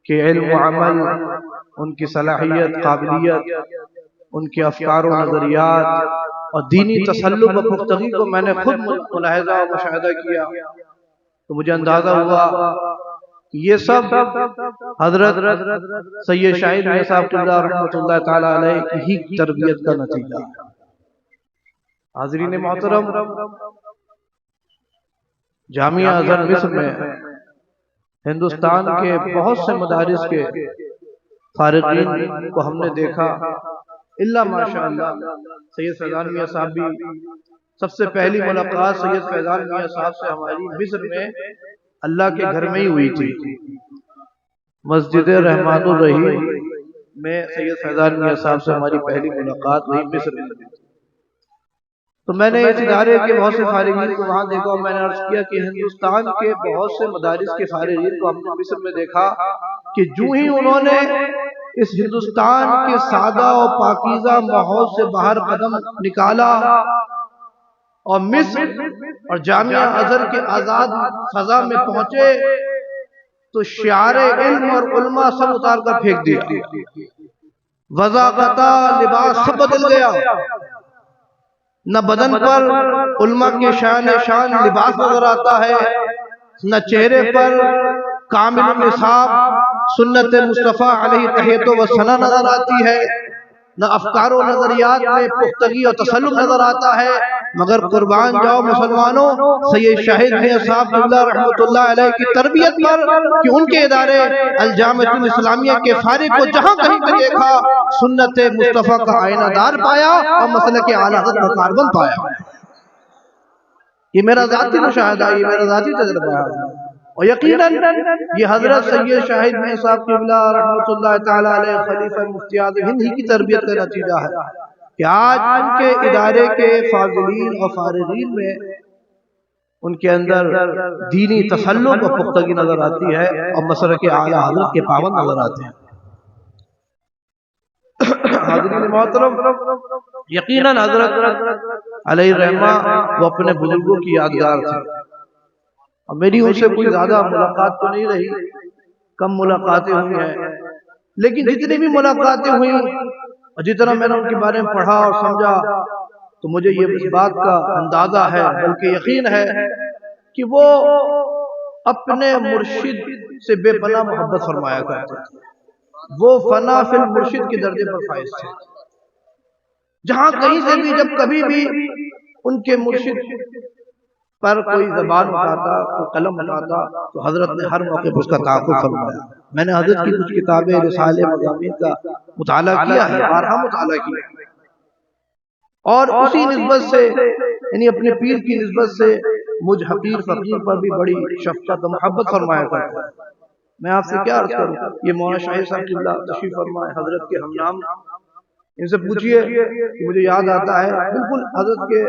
کہ علم و عمل، ان کی صلاحیت، قابلیت، ان کے افکار و نظریات اور دینی تسلط و پختگی کو میں نے خود ملاحظہ و مشاہدہ کیا تو مجھے اندازہ ہوا کہ یہ سب حضرت سید شاہد میاں صاحب قبلہ رحمۃ اللہ تعالی علیہ کی ہی تربیت کا نتیجہ ہے۔ حاضرین محترم، جامعہ ازہر مصر میں ہندوستان کے بہت سے مدارس کے فارغین کو ہم نے دیکھا، اللہ ماشاءاللہ سید فیضان میاں صاحب بھی، سب سے پہلی ملاقات سید فیضان میاں صاحب سے ہماری مصر میں اللہ کے گھر میں ہی ہوئی تھی۔ مسجد رحمت الرحیم میں سید فیضان میاں صاحب سے ہماری پہلی ملاقات ہوئی مصر میں۔ تو میں نے اس ادارے کے بہت سے فارغین کو وہاں دیکھا اور میں نے عرض کیا کہ ہندوستان کے بہت سے مدارس کے فارغین کو ہم نے مصر میں دیکھا کہ جو ہی انہوں نے اس ہندوستان کے سادہ و پاکیزہ ماحول سے باہر قدم نکالا اور مصر اور جامعہ ازہر کے آزاد فضا میں پہنچے تو شعار علم اور علماء سب اتار کر پھینک دیا، وضاقتہ لباس سب بدل گیا، نہ بدن پر علماء کے شان لباس نظر آتا ہے، نہ چہرے پر کامل نصاب سنت مصطفیٰ علیہ تحیت و ثنا نظر آتی ہے، نہ افکار و نظریات میں پختگی اور تسلط نظر آتا ہے، مگر قربان جاؤ مسلمانوں سید شاہد میاں صاحب قبلہ رحمۃ اللہ علیہ کی تربیت پر کہ ان کے ادارے الجامعہ الاسلامیہ کے فارغ کو جہاں کہیں پہ دیکھا سنت مصطفیٰ کا آئینہ دار پایا اور مسلک اعلیٰ حضرت کا کاربن پایا۔ یہ میرا ذاتی مشاہدہ، یہ میرا ذاتی تجربہ ہے، اور یقیناً یہ حضرت سید شاہد میاں صاحب قبلہ رحمۃ اللہ تعالی علیہ خلیفہ مفتی اعظم ہند ہی کی تربیت کا نتیجہ ہے کہ آج ان کے ادارے کے فاضلین اور فارغین میں ان کے اندر دینی تسلط و پختگی نظر آتی ہے اور مسلک اعلیٰ حضرت کے پابند نظر آتے ہیں۔ حاضرین محترم، یقیناً حضرت علیہ رحمہ وہ اپنے بزرگوں کی یادگار تھے، اور میری ان سے کوئی زیادہ ملاقات تو نہیں رہی، کم ملاقاتیں ہوئی ہیں، لیکن جتنی بھی ملاقاتیں ہوئی اور جتنا میں نے ان کے بارے میں پڑھا اور سمجھا تو مجھے یہ اس بات کا اندازہ ہے بلکہ یقین ہے کہ وہ اپنے مرشد سے بے پناہ محبت فرمایا کرتے تھے، وہ فنا فی المرشد کے درجے پر فائز تھے۔ جہاں کہیں سے بھی جب کبھی بھی ان کے مرشد پر کوئی زبان اٹھاتا، کوئی قلم اٹھاتا تو حضرت نے ہر موقع پر اس کا تعاقب فرمایا۔ میں نے حضرت کی کچھ کتابیں رسالے مضامین کا مطالعہ کیا ہے، بارہا مطالعہ کیا ہے، اور اسی نسبت سے یعنی اپنے پیر کی نسبت سے مجھ حقیر فقیر پر بھی بڑی شفقت و محبت فرمایا کرتا ہے۔ میں آپ سے کیا عرض کروں، یہ مولانا شاہد صاحب قبلہ تشریف فرمائے، حضرت کے ہم نام، ان سے پوچھئے کہ مجھے یاد آتا ہے بالکل حضرت کے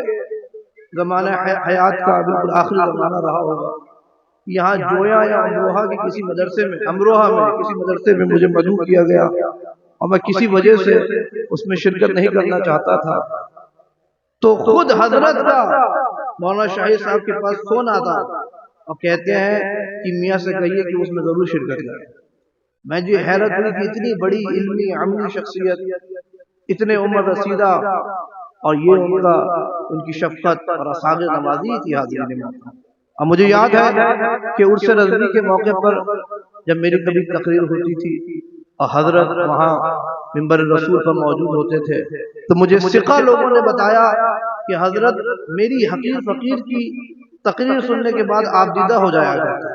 زمانہ حیات کا بالکل آخری زمانہ رہا ہوگا، یہاں جویا یا امروہہ کے کسی مدرسے میں، امروہہ میں کسی مدرسے میں مجھے مدعو کیا گیا اور میں کسی وجہ سے اس میں شرکت نہیں کرنا چاہتا تھا، تو خود حضرت کا مولانا شاہد صاحب کے پاس فون آتا اور کہتے ہیں کہ میاں سے کہیے کہ اس میں ضرور شرکت کریں۔ میں جی حیرت ہوئی کہ اتنی بڑی علمی عملی شخصیت، اتنے عمر رسیدہ، اور یہ ان کی شفقت اور اساغر نوازی تھی۔ حاضرین محترم، اور مجھے یاد ہے کہ عرس رضوی کے موقع پر جب میری کبھی تقریر ہوتی تھی اور حضرت وہاں منبر رسول پر موجود ہوتے تھے تو مجھے ثقہ لوگوں نے بتایا کہ حضرت میری حقیر فقیر کی تقریر سننے کے بعد آپ دیدہ ہو جایا کرتے۔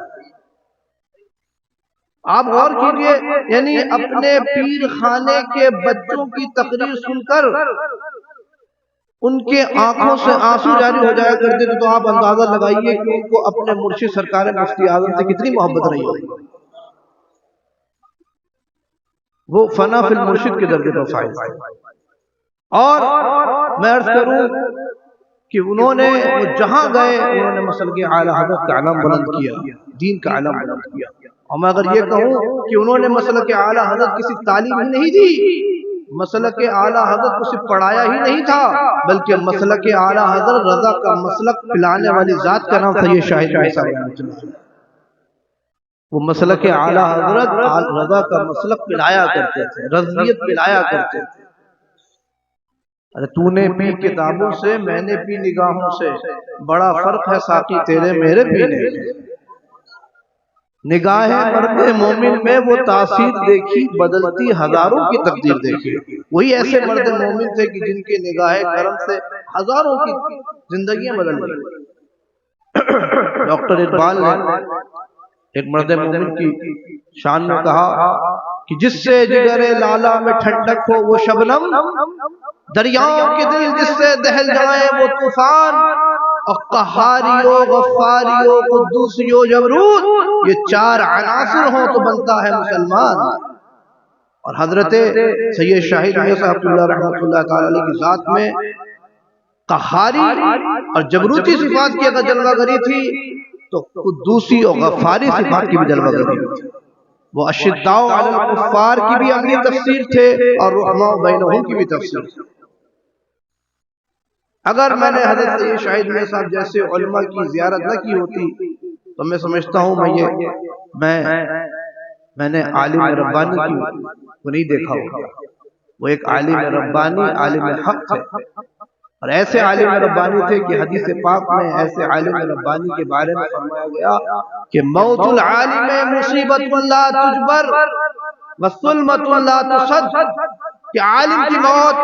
آپ غور کیجئے، یعنی اپنے پیر خانے کے بچوں کی تقریر سن کر ان کے آنکھوں سے آنسو جاری ہو جایا کرتے تھے، تو آپ اندازہ لگائیے کہ ان کو اپنے مرشد سرکار مفتی اعظم سے کتنی محبت رہی ہوگی۔ وہ فنا فی المرشد کے درجے پر فائز تھے، اور میں عرض کروں کہ انہوں نے جہاں گئے انہوں نے مسلک اعلیٰ حضرت کا علم بلند کیا، دین کا علم بلند کیا۔ اور میں اگر یہ کہوں کہ انہوں نے مسلک اعلیٰ حضرت کسی تعلیم ہی نہیں دی، مسلک اعلیٰ حضرت کو صرف پڑھایا ہی نہیں تھا بلکہ مسلک اعلیٰ حضرت رضا کا مسلک پلانے والی ذات کا نام سید شاہد میاں صاحب۔ وہ مسلک اعلیٰ حضرت رضا کا مسلک پلایا کرتے تھے، رضیت پلایا کرتے تھے۔ ارے تو نے پی کتابوں سے، میں نے پی نگاہوں سے، بڑا فرق ہے ساقی تیرے میرے پینے میں۔ نگاہ مرد مومن میں وہ تاثیر دیکھی، بدلتی ہزاروں کی تقدیر دیکھی۔ وہی ایسے مرد مومن تھے کہ جن کی نگاہ کرم سے ہزاروں کی زندگیاں بدل گئی۔ ڈاکٹر اقبال نے ایک مرد مومن کی شان میں کہا کہ جس سے جگر لالا میں ٹھنڈک ہو وہ شبنم، دریاؤں کے دل جس سے دہل جائے وہ طوفان، اور قہاریو غفاریو قدوسیو جبروت، یہ چار عناصر ہوں تو بنتا ہے مسلمان۔ اور حضرت سید شاہد میاں صاحب اللہ رحمۃ اللہ تعالی علیہ کی ذات میں قہاری اور جبروتی صفات کی اگر جلوہ گری تھی تو قدوسی اور غفاری صفات کی بھی جلوہ گری تھی۔ وہ اشداء علی الکفار کی بھی اگلی تفسیر تھے اور رحماء بینہم کی بھی تفسیر تھی۔ اگر میں نے حضرت سید شاہد میاں صاحب جیسے علماء کی زیارت نہ کی ہوتی تو میں سمجھتا ہوں میں نے عالم ربانی کو نہیں دیکھا ہوگا۔ وہ ایک عالم ربانی، عالم حق تھے، اور ایسے عالم ربانی تھے کہ حدیث پاک میں ایسے عالم ربانی کے بارے میں فرمایا گیا کہ موت العالم مصیبت لا تجبر وسلمت لا تصد، کہ عالم کی موت،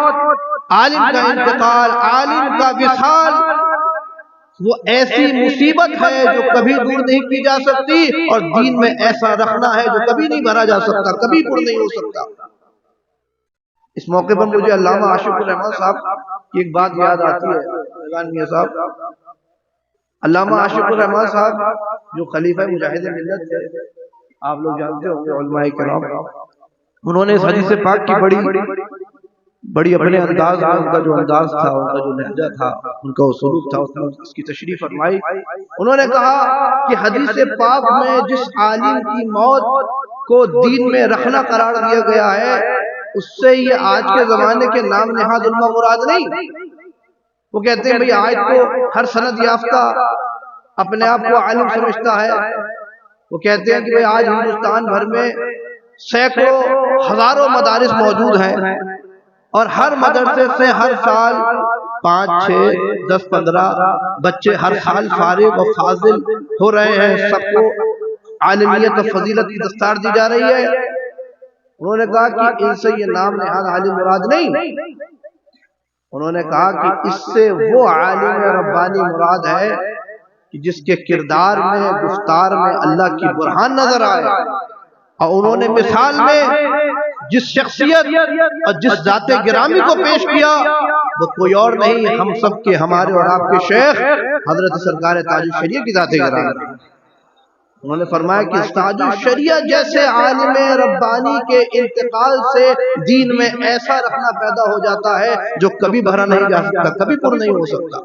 عالم کا انتقال، عالم کا وصال وہ ایسی مصیبت ہے جو کبھی دور نہیں کی جا سکتی، اور دین میں ایسا رکھنا ہے جو کبھی نہیں بھرا جا سکتا، کبھی پر نہیں ہو سکتا۔ اس موقع پر مجھے علامہ عاشق الرحمن صاحب کی ایک بات یاد آتی ہے۔ میاں صاحب، علامہ عاشق الرحمن صاحب جو خلیفہ مجاہد ملت تھے، آپ لوگ جانتے ہوں گے، علماء کرام، انہوں نے اس حدیث پاک کی بڑی اپنے انداز میں، ان کا جو انداز تھا، ان کا جو لہجہ تھا، ان کا سلوک تھا، اس نے اس کی تشریح فرمائی۔ انہوں نے کہا کہ حدیث پاک میں جس عالم کی موت کو دین میں رکھنا قرار دیا گیا ہے، اس سے یہ آج کے زمانے کے نام نہاد علماء مراد نہیں۔ وہ کہتے ہیں بھئی آج تو ہر سند یافتہ اپنے آپ کو عالم سمجھتا ہے۔ وہ کہتے ہیں کہ بھئی آج ہندوستان بھر میں سینکڑوں ہزاروں مدارس موجود ہیں، اور ہر مدرسے سے ہر سال 5، 6، 10، 15 بچے ہر سال فارغ و فاضل ہو رہے ہیں، سب کو عالمیت و فضیلت کی دستار دی جا رہی ہے۔ انہوں نے کہا کہ ان سے یہ نام نہاد عالم مراد نہیں، انہوں نے کہا کہ اس سے وہ عالم ربانی مراد ہے کہ جس کے کردار میں، گفتار میں اللہ کی برہان نظر آئے، اور انہوں نے مثال میں جس شخصیت اور جس ذات گرامی کو پیش کیا وہ کوئی اور نہیں، ہم سب کے، ہمارے اور آپ کے شیخ حضرت سرکار تاج الشریعہ کی ذات گرامی۔ انہوں نے فرمایا کہ تاج الشریعہ جیسے عالم ربانی کے انتقال سے دین میں ایسا رکھنا پیدا ہو جاتا ہے جو کبھی بھرا نہیں جا سکتا، کبھی پر نہیں ہو سکتا۔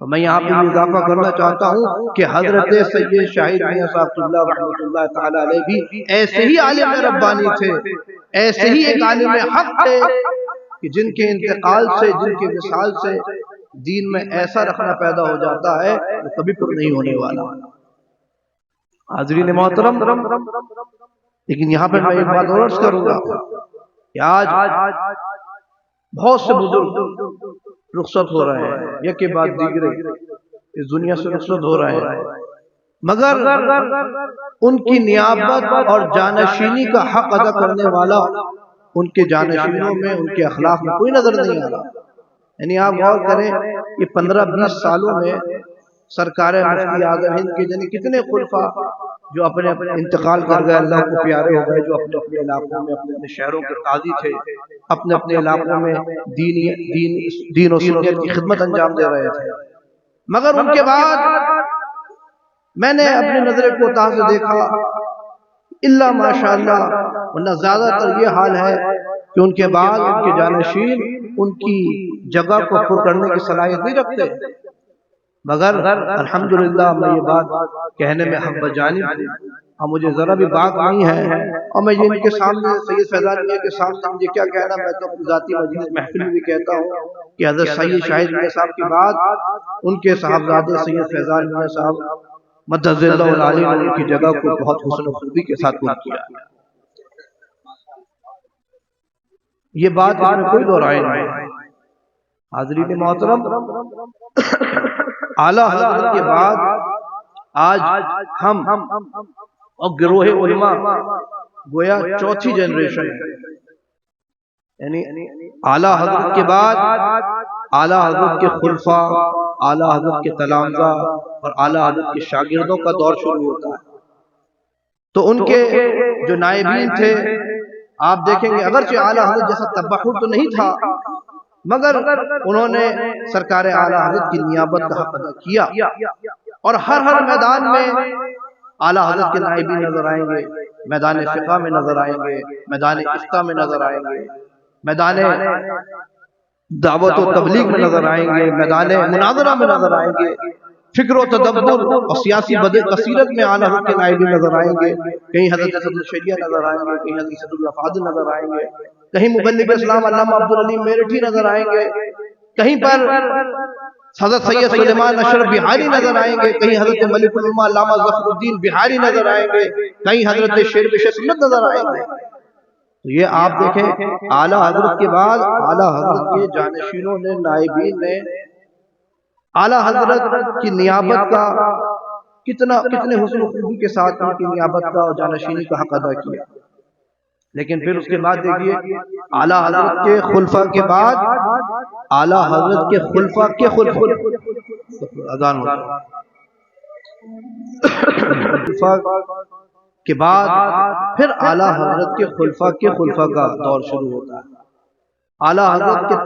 تو میں یہاں پہ اضافہ کرنا چاہتا ہوں کہ حضرت سید شاہد میاں صاحب اللہ رحمۃ اللہ تعالی علیہ بھی ایسے ہی عالم ربانی تھے، ایسے ہی ایک عالم حق تھے کہ جن کے انتقال سے، جن کے وصال سے دین میں ایسا رکھنا پیدا ہو جاتا ہے جو کبھی پر نہیں ہونے والا۔ حاضرین محترم، لیکن یہاں پہ میں ایک بات اور عرض کروں گا کہ آج بہت سے بزرگ رخصت ہو رہے ہیں، یک کے بعد دیگرے اس دنیا سے رخصت ہو رہے ہیں، مگر ان کی نیابت اور جانشینی کا حق ادا کرنے والا ان کے جانشینوں میں، ان کے اخلاق میں کوئی نظر نہیں آ رہا۔ یعنی آپ غور کریں کہ 15-20 سالوں میں سرکار مفتی اعظم ہند کے یعنی کتنے خلفاء جو اپنے انتقال کر گئے، اللہ کو پیارے ہو گئے، جو اپنے اپنے علاقوں میں، اپنے اپنے شہروں کے قاضی تھے، اپنے اپنے علاقوں میں دین و سنت کی خدمت انجام دے رہے تھے، مگر ان کے بعد میں نے اپنی نظر کوتاہ سے دیکھا الا ماشاءاللہ، ورنہ زیادہ تر یہ حال ہے کہ ان کے بعد ان کے جانشین ان کی جگہ کو پر کرنے کی صلاحیت نہیں رکھتے، مگر الحمدللہ میں یہ بات کہنے میں حق بجانب ہوں، اور مجھے ذرا بھی بات نہیں ہے، اور میں یہ ان کے سامنے سید فیضان میاں کے سامنے مجھے کیا کہنا، میں تو اپنی ذاتی مجلس محفل میں بھی کہتا ہوں کہ حضرت سید شاہد میاں صاحب کے بعد ان کے صاحبزادے سید فیضان میاں صاحب مدد اللہ العالی نے ان کی جگہ کو بہت حسن و خوبی کے ساتھ پورا کیا. یہ بات اس میں کوئی دورائے نہیں. حاضرین محترم، اعلیٰ حضرت کے بعد آج ہم اور گروہ علماء گویا چوتھی جنریشن ہے. یعنی اعلیٰ حضرت کے بعد اعلیٰ حضرت کے خلفاء، اعلیٰ حضرت کے تلامذہ اور اعلیٰ حضرت کے شاگردوں کا دور شروع ہوتا ہے. تو ان کے جو نائبین تھے آپ دیکھیں گے اگرچہ اعلیٰ حضرت جیسا تبحر تو نہیں تھا، مگر انہوں نے سرکار اعلیٰ حضرت کی نیابت کا حق ادا کیا، اور ہر میدان میں اعلیٰ حضرت کے نائبین نظر آئیں گے. میدان فقہ میں نظر آئیں گے، میدان افتاء میں نظر آئیں گے، میدان دعوت و تبلیغ میں نظر آئیں گے، میدان مناظرہ میں نظر آئیں گے، فکر و تدبر اور سیاسی بصیرت میں اعلیٰ حضرت کے نائبین نظر آئیں گے. کہیں حضرت صدر الشریعہ نظر آئیں گے، کہیں حضرت صدر الفاضل نظر آئیں گے، کہیں مبلغ اسلام علامہ عبدالعلیم میرٹھی نظر آئیں گے، کہیں پر حضرت سید سلیمان اشرف بہاری نظر آئیں گے، کہیں حضرت ملک العلماء علامہ ظفر الدین بہاری نظر آئیں گے، کہیں حضرت شیر بشر سنت نظر آئیں گے. تو یہ آپ دیکھیں اعلیٰ حضرت کے بعد اعلیٰ حضرت کے جانشینوں نے، نائبین نے اعلیٰ حضرت کی نیابت کا کتنے حسن و خوبی کے ساتھ ان کی نیابت کا اور جانشینی کا حق ادا کیا. لیکن پھر اس کے بعد دیکھیے اعلیٰ حضرت کے خلفاء کے بعد اعلیٰ حضرت کے خلفاء کے اذان کے بعد پھر اعلیٰ حضرت کے خلفاء کا دور شروع ہوتا ہے. اعلیٰ حضرت کے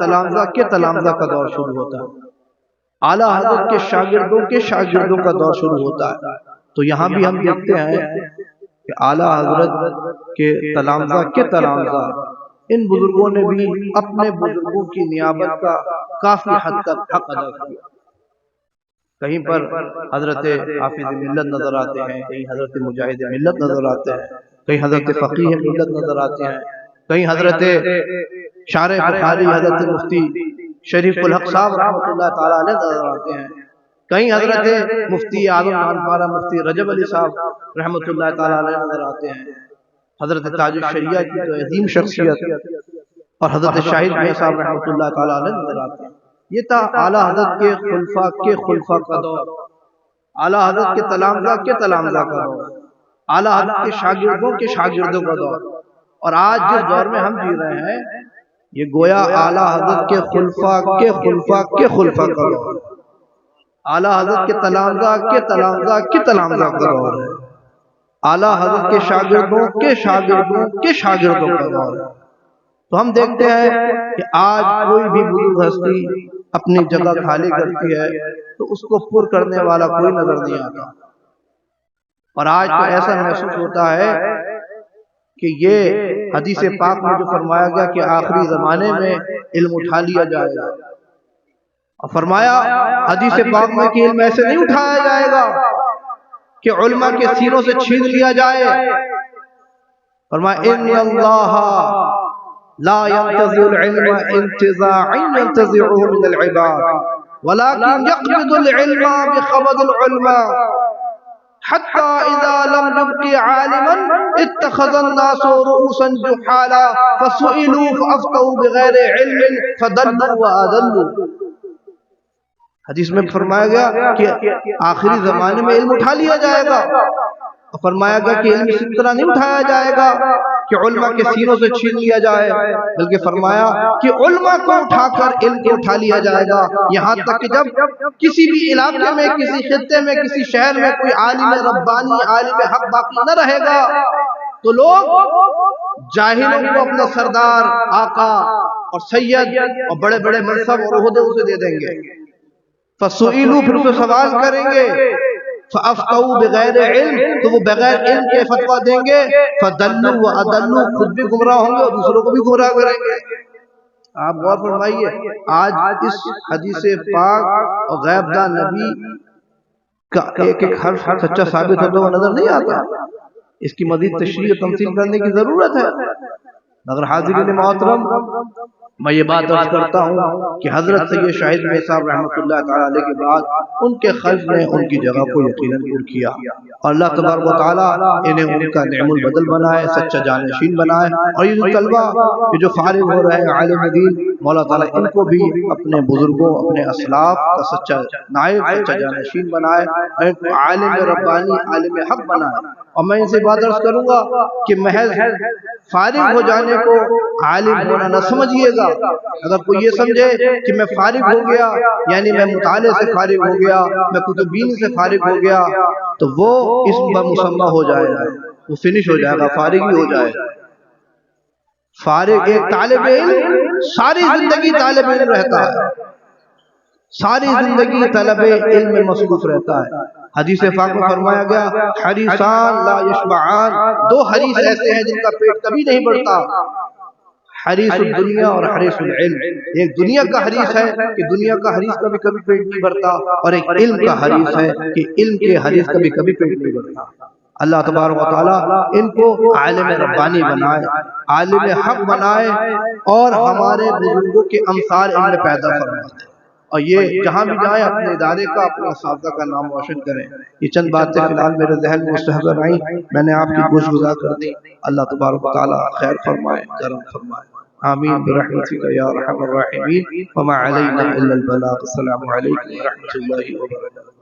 تلامذہ کا دور شروع ہوتا ہے. اعلیٰ حضرت کے شاگردوں کا دور شروع ہوتا ہے. تو یہاں بھی ہم دیکھتے ہیں کہ اعلیٰ حضرت کے تلامذہ ان بزرگوں نے بھی اپنے بزرگوں کی نیابت کا کافی حد تک حق ادا کیا. کہیں پر حضرت حافظ ملت نظر آتے ہیں، کہیں حضرت مجاہد ملت نظر آتے ہیں، کہیں حضرت فقیہ ملت نظر آتے ہیں، کہیں حضرت شارح بخاری حضرت مفتی شریف الحق صاحب رحمۃ اللہ تعالیٰ علیہ نظر آتے ہیں، کہیں حضرت مفتی اعظم خانفارہ مفتی رجب علی صاحب رحمۃ اللہ تعالیٰ علیہ نظر آتے ہیں، حضرت تاج الشریعہ کی تو عظیم شخصیت اور حضرت شاہد بھائی صاحب رحمۃ اللہ تعالیٰ علیہ نظر آتے ہیں. یہ تھا اعلیٰ حضرت کے خلفاء کا دور، اعلیٰ حضرت کے تلامذہ کا دور، اعلیٰ حضرت کے شاگردوں کا دور. اور آج جس دور میں ہم جی رہے ہیں یہ گویا اعلیٰ حضرت کے خلفاء کا دور، اعلیٰ حضرت کے تلامذہ کا دور ہے، اعلیٰ حضرت کے شاگردوں کا دور ہے. تو ہم دیکھتے ہیں کہ آج کوئی بھی بزرگ ہستی اپنی جگہ خالی کرتی ہے تو اس کو پر کرنے والا کوئی نظر نہیں آتا. اور آج تو ایسا محسوس ہوتا ہے کہ یہ حدیث پاک میں جو فرمایا گیا کہ آخری زمانے میں علم اٹھا لیا جائے گا، اور فرمایا حدیث پاک میں کہ علم ایسے نہیں اٹھایا جائے گا کہ علماء کے سینوں سے چھین لیا جائے. فرمایا ان اللہ لا ينتزع العلم انتزاعا ينتزعه من العباد ولكن يقبض العلم بقبض العلماء حتى اذا لم يبق عالما اتخذ الناس رؤوسا جحالا فسئلوا فافتوا بغير علم فضلوا واضلوا. حدیث میں فرمایا گیا کہ آخری زمانے میں علم اٹھا لیا جائے گا، اور فرمایا گیا کہ علم اسی طرح نہیں اٹھایا جائے گا کہ علماء کے سینوں سے چھین لیا جائے، بلکہ فرمایا کہ علماء کو اٹھا کر علم کو اٹھا لیا جائے گا. یہاں تک کہ جب کسی بھی علاقے میں، کسی خطے میں، کسی شہر میں کوئی عالم ربانی، عالم حق باقی نہ رہے گا تو لوگ جاہلوں کو اپنا سردار، آقا اور سید اور بڑے بڑے منصب اور عہدے اسے دے دیں گے. فسئلوا، پھر اسے سوال کریں گے، فافتوا بغیر علم، تو وہ بغیر علم کے فتویٰ دیں گے، فضلوا واضلوا، خود بھی گمراہ ہوں گے اور دوسروں کو بھی گمراہ کریں گے. آپ غور فرمائیے آج اس حدیث پاک اور غیب دان نبی کا ایک ایک حرف سچا ثابت ہوتا ہوا نظر نہیں آتا. اس کی مزید تشریح و تمثیل کرنے کی ضرورت ہے. مگر حاضرین محترم میں یہ بات عرض کرتا ہوں کہ حضرت سید شاہد میاں صاحب رحمۃ اللہ تعالیٰ علیہ کے بعد ان کے خلف نے ان کی جگہ کو یقیناً پر کیا، اور اللہ تبارک و تعالیٰ انہیں ان کا نعم البدل بنائے، سچا جانشین بنائے، اور یہ جو طلبہ یہ جو فارغ ہو رہے ہیں عالم دین، مولا تعالیٰ ان کو بھی اپنے بزرگوں اپنے اسلاف کا سچا نائب سچا جانشین بنائے، عالم ربانی عالم حق بنائے۔ اور میں ان سے بات عرض کروں گا کہ محض فارغ ہو جانے کو عالم ہونا نہ سمجھیے گا۔ اگر کوئی یہ سمجھے کہ میں فارغ ہو گیا یعنی میں مطالعے سے فارغ ہو گیا، میں کتب بینی سے فارغ ہو گیا، تو وہ اس پر مسمہ ہو جائے گا، وہ فنش ہو جائے گا، فارغ ہی ہو جائے گا۔ فارغ ایک طالب علم ساری زندگی طالب علم رہتا ہے، ساری زندگی طلب علم میں مصروف رہتا ہے۔ حدیث پاک میں فرمایا گیا حریصان لا یشبعان، دو حریص ایسے ہیں جن کا پیٹ کبھی نہیں بڑھتا، حریص الدنیا اور حریص العلم۔ ایک دنیا کا حریص ہے کہ دنیا کا حریص کبھی کبھی پیٹ نہیں بھرتا، اور ایک علم کا حریص ہے کہ علم کے حریص کبھی کبھی پیٹ نہیں بھرتا۔ اللہ تبارک و تعالیٰ ان کو عالم ربانی بنائے، عالم حق بنائے، اور ہمارے بزرگوں کے امثال ان میں پیدا فرمائے، اور یہ جہاں بھی جائیں اپنے ادارے کا اپنے اساتذہ کا نام روشن کریں۔ یہ چند باتیں فی الحال میرے ذہن میں مستحضر آئیں، میں نے آپ کی گوش گزار کر دی۔ اللہ تبارک و تعالیٰ خیر فرمائے، کرم فرمائے، آمین برحمتک یا ارحم الراحمین، وما علینا الا البلاغ۔ السلام علیکم ورحمۃ اللہ وبرکاتہ۔